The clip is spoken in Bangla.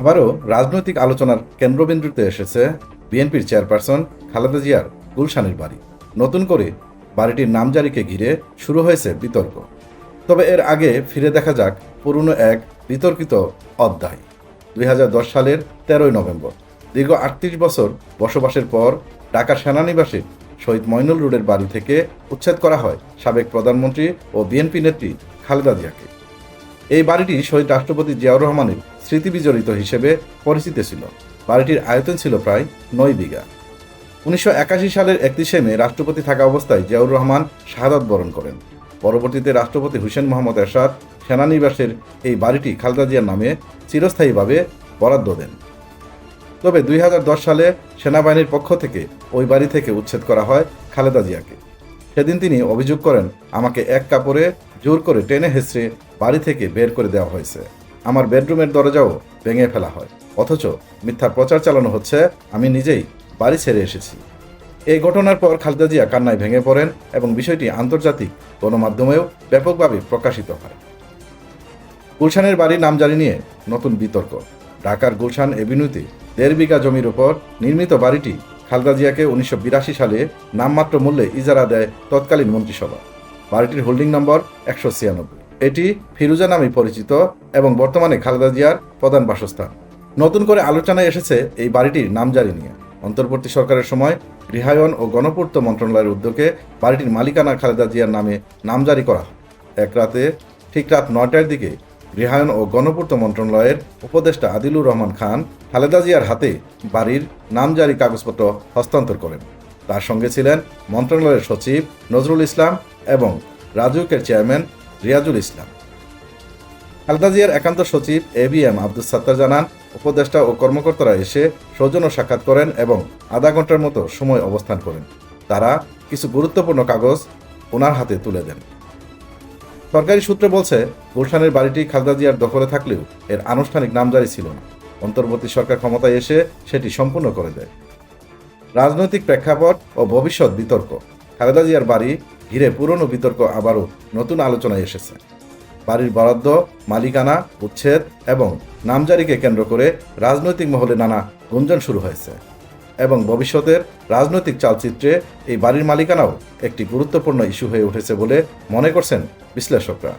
আবারও রাজনৈতিক আলোচনার কেন্দ্রবিন্দুতে এসেছে বিএনপির চেয়ারপারসন খালেদা জিয়ার গুলশানের বাড়ি। নতুন করে বাড়িটির নামজারিকে ঘিরে শুরু হয়েছে বিতর্ক। তবে এর আগে ফিরে দেখা যাক পুরনো এক বিতর্কিত অধ্যায়। ২০১০ সালের ১৩ই নভেম্বর দীর্ঘ ৩৮ বছর বসবাসের পর ঢাকার সেনানিবাসে শহীদ মইনুল রোডের বাড়ি থেকে উচ্ছেদ করা হয় সাবেক প্রধানমন্ত্রী ও বিএনপি নেত্রী খালেদা জিয়াকে। এই বাড়িটি শহীদ রাষ্ট্রপতি জিয়াউর রহমানের স্মৃতিবিজড়িত হিসেবে পরিচিত ছিল। বাড়িটির আয়তন ছিল প্রায় ৯ বিঘা। ১৯৮১ সালের ৩১শে মে রাষ্ট্রপতি থাকা অবস্থায় জিয়াউর রহমান শাহাদাত বরণ করেন। পরবর্তীতে রাষ্ট্রপতি হুসেন মোহাম্মদ এরশাদ সেনানিবাসের এই বাড়িটি খালেদা জিয়ার নামে চিরস্থায়ীভাবে বরাদ্দ দেন। তবে ২০১০ সালে সেনাবাহিনীর পক্ষ থেকে ওই বাড়ি থেকে উচ্ছেদ করা হয় খালেদা জিয়াকে। সেদিন তিনি অভিযোগ করেন, আমাকে এক কাপড়ে জোর করে টেনে হেঁচড়ে বাড়ি থেকে বের করে দেওয়া হয়েছে। আমার বেডরুমের দরজাও ভেঙে ফেলা হয়। অথচ মিথ্যা প্রচার চালানো হচ্ছে আমি নিজেই বাড়ি ছেড়ে এসেছি। এই ঘটনার পর খালেদা জিয়া কান্নায় ভেঙে পড়েন এবং বিষয়টি আন্তর্জাতিক গণমাধ্যমেও ব্যাপকভাবে প্রকাশিত হয়। গুলশানের বাড়ির নামজারি নিয়ে নতুন বিতর্ক। ঢাকার গুলশান এভিনিউতে ১.৫ বিঘা জমির উপর নির্মিত বাড়িটি খালেদা জিয়াকে ১৯৮২ সালে নামমাত্র মূল্যে ইজারা দেয় তৎকালীন মন্ত্রিসভা। বাড়িটির হোল্ডিং নম্বর ১৯৬। এটি ফিরুজা নামে পরিচিত এবং বর্তমানে খালেদা জিয়ার প্রধান বাসস্থান। নতুন করে আলোচনায় এসেছে এই বাড়িটির নামজারি নিয়ে। অন্তর্বর্তী সরকারের সময় গৃহায়ন ও গণপূর্ত মন্ত্রণালয়ের উদ্যোগে বাড়িটির মালিকানা খালেদা জিয়ার নামে নামজারি করা হয়। ঠিক রাত ৯টার দিকে গৃহায়ন ও গণপূর্ত মন্ত্রণালয়ের উপদেষ্টা আদিলুর রহমান খান খালেদা জিয়ার হাতে বাড়ির নামজারি কাগজপত্র হস্তান্তর করেন। তার সঙ্গে ছিলেন মন্ত্রণালয়ের সচিব নজরুল ইসলাম এবং রাজউকের চেয়ারম্যান রিয়াজুল ইসলাম। খালেদা জিয়ার একান্ত সচিব ABM আব্দুস সাত্তার জানান, উপদেষ্টা ও কর্মকর্তারা এসে সৌজন্য সাক্ষাৎ করেন এবং আধা ঘন্টার মতো সময় অবস্থান করেন। তারা কিছু গুরুত্বপূর্ণ কাগজ ওনার হাতে তুলে দেন। সরকারি সূত্র বলছে, গুলশানের বাড়িটি খালেদা জিয়ার দখলে থাকলেও এর আনুষ্ঠানিক নামজারি ছিল না। অন্তর্বর্তী সরকার ক্ষমতায় এসে সেটি সম্পূর্ণ করে দেয়। রাজনৈতিক প্রেক্ষাপট ও ভবিষ্যৎ বিতর্ক। খালেদা জিয়ার বাড়ি ঘিরে পুরনো বিতর্ক আবারও নতুন আলোচনায় এসেছে। বাড়ির বরাদ্দ, মালিকানা, উচ্ছেদ এবং নামজারিকে কেন্দ্র করে রাজনৈতিক মহলে নানা গুঞ্জন শুরু হয়েছে এবং ভবিষ্যতের রাজনৈতিক চালচিত্রে এই বাড়ির মালিকানাও একটি গুরুত্বপূর্ণ ইস্যু হয়ে উঠেছে বলে মনে করছেন বিশ্লেষকরা।